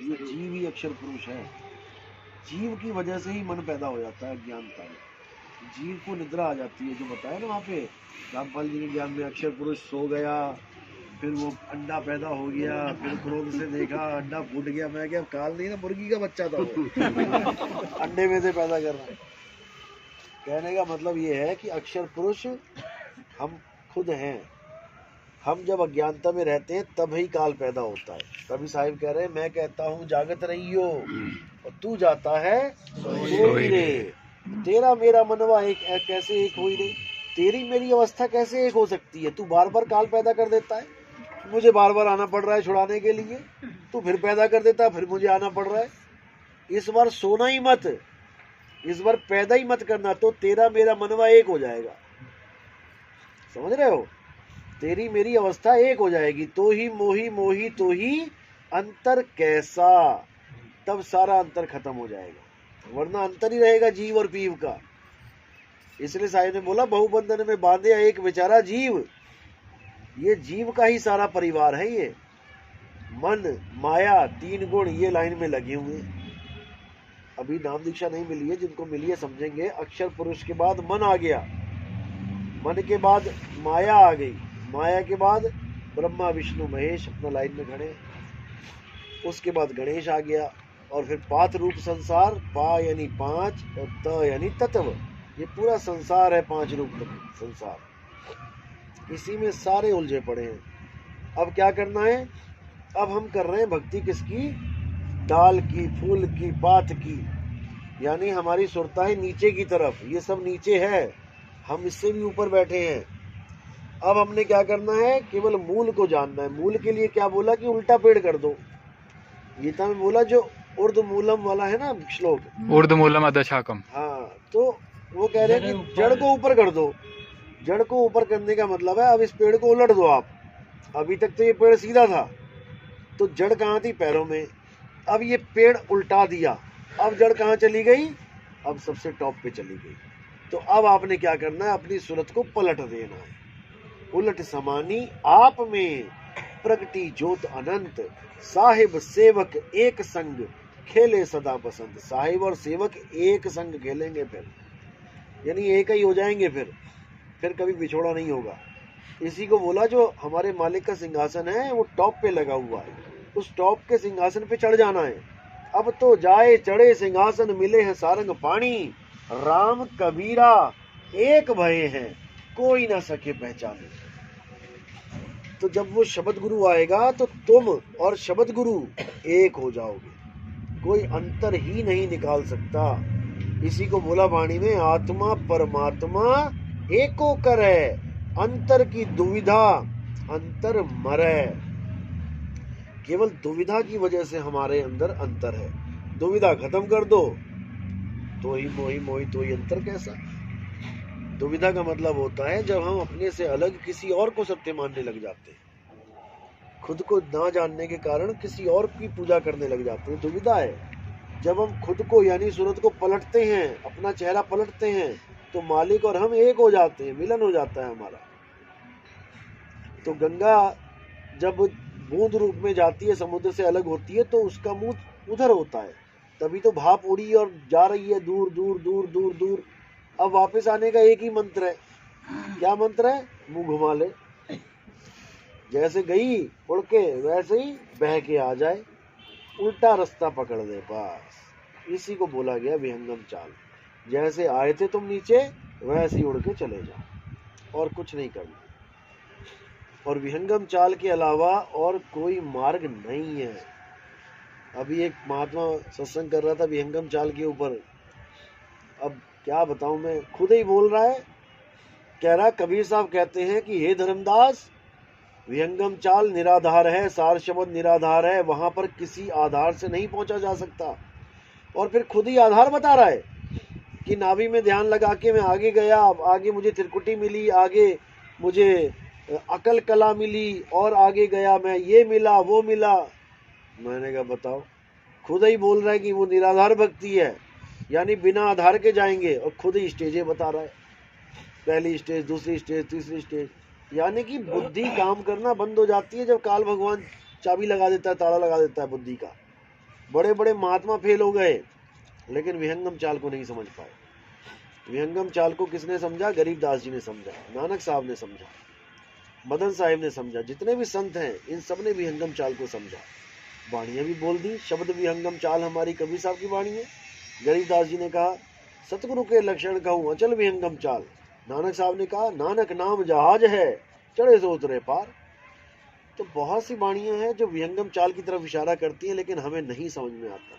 ये जीव ही अक्षर पुरुष है। जीव की वजह से ही मन पैदा हो जाता है अज्ञानता में। जीव को निद्रा आ जाती है, जो बताया ना वहाँ पे रामपाल जी के ज्ञान में, अक्षर पुरुष सो गया, फिर वो अंडा पैदा हो गया, फिर क्रोध से देखा अंडा फूट गया। मैं क्या, काल नहीं ना, मुर्गी का बच्चा था वो अंडे में से पैदा कर रहा है। कहने का मतलब ये है कि अक्षर पुरुष हम खुद हैं। हम जब अज्ञानता में रहते हैं तब ही काल पैदा होता है। तभी साहिब कह रहे हैं, मैं कहता हूँ जागत रहियो और तू जाता है सोई रे। तेरा मेरा मनवा एक कैसे एक हुई रे? तेरी मेरी अवस्था कैसे एक हो सकती है? तू बार बार काल पैदा कर देता है, मुझे बार बार आना पड़ रहा है छुड़ाने के लिए। तू फिर पैदा कर देता है, फिर मुझे आना पड़ रहा है। इस बार सोना ही मत, इस बार पैदा ही मत करना, तो तेरा मेरा मनवा एक हो जाएगा। समझ रहे हो? तेरी मेरी अवस्था एक हो जाएगी। तो ही मोही मोही तो ही अंतर कैसा, तब सारा अंतर खत्म हो जाएगा, वरना अंतर ही रहेगा जीव और पीव का। इसलिए साहिब ने बोला, बहुबंधन में बांधे एक बेचारा जीव। ये जीव का ही सारा परिवार है। ये मन माया तीन गुण ये लाइन में लगे हुए। अभी नाम दीक्षा नहीं मिली है, जिनको मिली है समझेंगे। अक्षर पुरुष के बाद मन आ गया, मन के बाद माया आ गई, माया के बाद ब्रह्मा विष्णु महेश अपना लाइन में खड़े, उसके बाद गणेश आ गया, और फिर पात रूप संसार। पा यानी पांच और त यानी तत्व। ये पूरा संसार है, पांच रूप संसार। इसी में सारे उलझे पड़े हैं। अब क्या करना है? अब हम कर रहे हैं भक्ति किसकी? डाल की, फूल की, पात की। यानी हमारी सुरता है नीचे की तरफ। ये सब नीचे है, हम इससे भी ऊपर बैठे हैं। अब हमने क्या करना है? केवल मूल को जानना है। मूल के लिए क्या बोला कि उल्टा पेड़ कर दो। गीता में बोला जो ऊर्ध्व मूलम वाला है ना श्लोक, ऊर्ध्व मूलम अधः शाखम। हाँ, तो वो कह रहे हैं कि जड़ को ऊपर कर दो। जड़ को ऊपर करने का मतलब है अब इस पेड़ को उलट दो आप। अभी तक तो ये पेड़ सीधा था, तो जड़ कहाँ थी? पैरों में। अब ये पेड़ उल्टा दिया, अब जड़ कहाँ चली गई? अब सबसे टॉप पे चली गई। तो अब आपने क्या करना है? अपनी सूरत को पलट देना है। उलट समानी आप में प्रगति ज्योत अनंत, साहिब सेवक एक संग खेले सदा पसंद। साहिब और सेवक एक संग खेलेंगे, फिर यानी एक ही हो जाएंगे, फिर कभी बिछोड़ा नहीं होगा। इसी को बोला जो हमारे मालिक का सिंहासन है वो टॉप पे लगा हुआ है, उस टॉप के सिंहासन पे चढ़ जाना है। अब तो जाए चढ़े सिंहासन, मिले हैं सारंग पानी। राम कबीरा एक भये हैं, कोई ना सके पहचाने। तो जब वो शब्द गुरु आएगा तो तुम और शब्द गुरु एक हो जाओगे, कोई अंतर ही नहीं निकाल सकता। इसी को बोला वाणी में, आत्मा परमात्मा एको करे, अंतर की दुविधा अंतर मरे। केवल दुविधा की वजह से हमारे अंदर अंतर है। दुविधा खत्म कर दो तो ही मोही मोही तो ही अंतर कैसा। दुविधा का मतलब होता है जब हम अपने से अलग किसी और को सत्य मानने लग जाते हैं, खुद को ना जानने के कारण किसी और की पूजा करने लग जाते हैं, दुविधा है। जब हम खुद को यानी सूरत को पलटते हैं, अपना चेहरा पलटते हैं, तो मालिक और हम एक हो जाते हैं, मिलन हो जाता है हमारा। तो गंगा जब बूंद रूप में जाती है, समुद्र से अलग होती है, तो उसका मुंह उधर होता है, तभी तो भाप उड़ी और जा रही है दूर दूर दूर दूर दूर। अब वापस आने का एक ही मंत्र है। क्या मंत्र है? मुंह घुमा ले, जैसे गई उड़ के वैसे ही बह के आ जाए, उल्टा रास्ता पकड़ ले पास। इसी को बोला गया विहंगम चाल। जैसे आए थे तुम नीचे, वैसे ही उड़ के चले जाओ, और कुछ नहीं करना। और विहंगम चाल के अलावा और कोई मार्ग नहीं है। अभी एक महात्मा सत्संग कर रहा था विहंगम चाल के ऊपर। अब क्या बताऊं, मैं खुद ही बोल रहा है, कह रहा कबीर साहब कहते हैं कि हे धर्मदास, विहंगम चाल निराधार है, सार शब्द निराधार है, वहां पर किसी आधार से नहीं पहुंचा जा सकता। और फिर खुद ही आधार बता रहा है कि नाभि में ध्यान लगा के मैं आगे गया, आगे मुझे त्रिकुटी मिली, आगे मुझे अकल कला मिली, और आगे गया मैं, ये मिला वो मिला। मैंने कहा बताओ, खुद ही बोल रहा है कि वो निराधार भक्ति है, यानी बिना आधार के जाएंगे, और खुद ही स्टेजें बता रहा है, पहली स्टेज, दूसरी स्टेज, तीसरी स्टेज। यानी कि बुद्धि काम करना बंद हो जाती है जब काल भगवान चाबी लगा देता है, ताला लगा देता है बुद्धि का। बड़े बड़े महात्मा फेल हो गए, लेकिन विहंगम चाल को नहीं समझ पाए। विहंगम चाल को किसने समझा? गरीबदास जी ने समझा, नानक साहब ने समझा, मदन साहिब ने समझा, जितने भी संत हैं इन सब ने विहंगम चाल को समझा। वाणियां भी बोल दी, शब्द विहंगम चाल हमारी कबीर साहब की वाणी है। गरीबदास जी ने कहा सतगुरु के लक्षण कहूँ अचल विहंगम चाल। नानक साहब ने कहा नानक नाम जहाज है, चढ़े सो उतरे पार। तो बहुत सी वाणियां हैं जो विहंगम चाल की तरफ इशारा करती हैं, लेकिन हमें नहीं समझ में आता,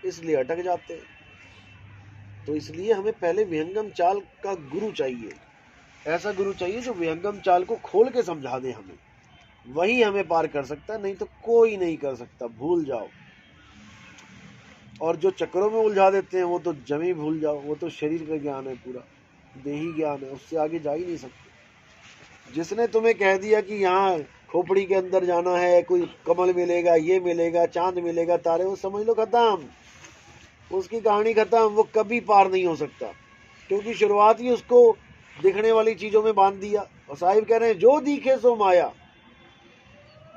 इसलिए अटक जाते हैं। तो इसलिए हमें पहले विहंगम चाल का गुरु चाहिए, ऐसा गुरु चाहिए जो विहंगम चाल को खोल के समझा दे हमें, वही हमें पार कर सकता है, नहीं तो कोई नहीं कर सकता, भूल जाओ। और जो चक्रों में उलझा देते हैं वो तो जमी भूल जाओ, वो तो शरीर का ज्ञान है, पूरा देही ज्ञान है, उससे आगे जा ही नहीं सकते। जिसने तुम्हें कह दिया कि यहाँ खोपड़ी के अंदर जाना है, कोई कमल मिलेगा, ये मिलेगा, चांद मिलेगा, तारे, वो समझ लो खत्म, उसकी कहानी खत्म, वो कभी पार नहीं हो सकता, क्योंकि शुरुआत ही उसको दिखने वाली चीजों में बांध दिया। और साहिब कह रहे हैं जो दिखे सो माया,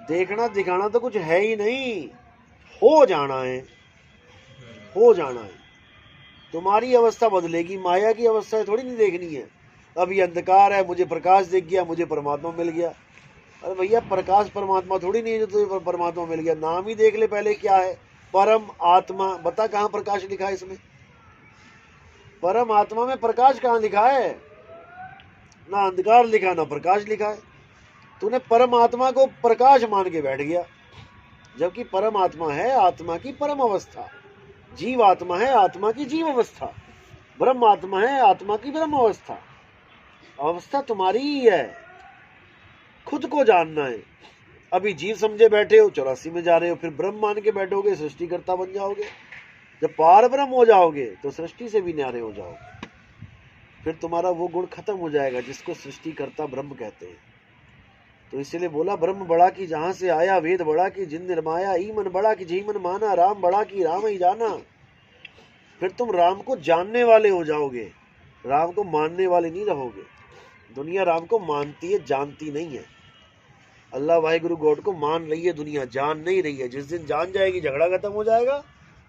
देखना दिखाना तो कुछ है ही नहीं, हो जाना है, हो जाना है। तुम्हारी अवस्था बदलेगी, माया की अवस्था थोड़ी नहीं देखनी है। अभी अंधकार है, मुझे प्रकाश दिख गया, मुझे परमात्मा मिल गया। अरे भैया प्रकाश परमात्मा थोड़ी नहीं है जो तुझे परमात्मा मिल गया, नाम ही देख ले पहले क्या है, परम आत्मा। बता कहाँ प्रकाश लिखा है इसमें? परम आत्मा में प्रकाश कहाँ लिखा है? ना अंधकार लिखा, ना प्रकाश लिखा है। तूने परम आत्मा को प्रकाश मान के बैठ गया, जबकि परम आत्मा है आत्मा की परम अवस्था, जीव आत्मा है आत्मा की जीव अवस्था, ब्रह्म आत्मा है आत्मा की ब्रह्म अवस्था। अवस्था तुम्हारी ही है, खुद को जानना है। अभी जीव समझे बैठे हो, 84 में जा रहे हो, फिर ब्रह्म मान के बैठोगे, सृष्टिकर्ता बन जाओगे। जब पार ब्रह्म हो जाओगे तो सृष्टि से भी न्यारे हो जाओगे, फिर तुम्हारा वो गुण खत्म हो जाएगा जिसको सृष्टिकर्ता ब्रह्म कहते हैं। तो इसलिए बोला ब्रह्म बड़ा की जहां से आया, वेद बड़ा की जिन निर्माया, ई मन बड़ा की जी मन माना, राम बड़ा की राम ही जाना। फिर तुम राम को जानने वाले हो जाओगे, राम को मानने वाले नहीं रहोगे। दुनिया राम को मानती है, जानती नहीं है। अल्लाह वाहिगुरु गॉड को मान रही है, दुनिया जान नहीं रही है। जिस दिन जान जाएगी झगड़ा खत्म हो जाएगा।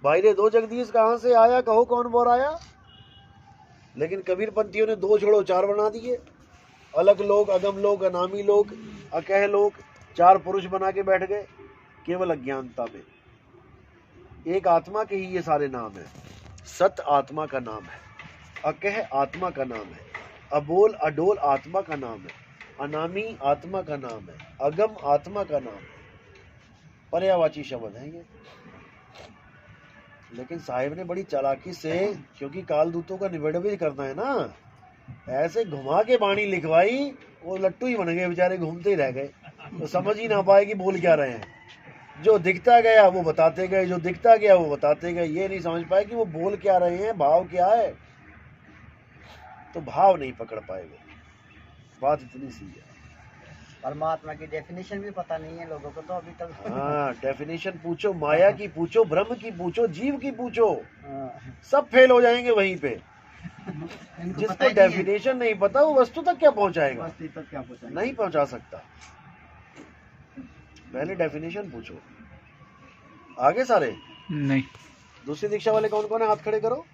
भाई रे दो जगदीश कहाँ से आया, कहो कौन बोर आया। लेकिन कबीर पंथियों ने दो छोड़ो चार बना दिए, अलग लोग, अगम लोग, अनामी लोग, अकह लोग, चार पुरुष बना के बैठ गए केवल अज्ञानता में। एक आत्मा के ही ये सारे नाम है। सत आत्मा का नाम है, अकह आत्मा का नाम है, अबोल अडोल आत्मा का नाम है, अनामी आत्मा का नाम है, अगम आत्मा का नाम है। पर्यायवाची शब्द है ये। लेकिन साहिब ने बड़ी चालाकी से, क्योंकि कालदूतों का निबेड़ा भी करना है ना, ऐसे घुमा के बाणी लिखवाई, वो लट्टू ही बन गए बेचारे, घूमते ही रह गए, तो समझ ही ना पाए कि बोल क्या रहे हैं। जो दिखता गया वो बताते गए, जो दिखता गया वो बताते गए, ये नहीं समझ पाए कि वो बोल क्या रहे हैं, भाव क्या है। तो भाव नहीं पकड़ पाएंगे, बात इतनी सी है। परमात्मा की डेफिनेशन भी पता नहीं है लोगों को तो अभी तक। हाँ, डेफिनेशन पूछो, माया की पूछो, ब्रह्म की पूछो, जीव की पूछो, सब फेल हो जाएंगे वहीं पे। जिसको डेफिनेशन नहीं पता वो वस्तु तक क्या पहुंचाएगा, नहीं पहुंचा सकता। पहले डेफिनेशन पूछो। आगे सारे नहीं। दूसरी दीक्षा वाले कौन कौन है, हाथ खड़े करो।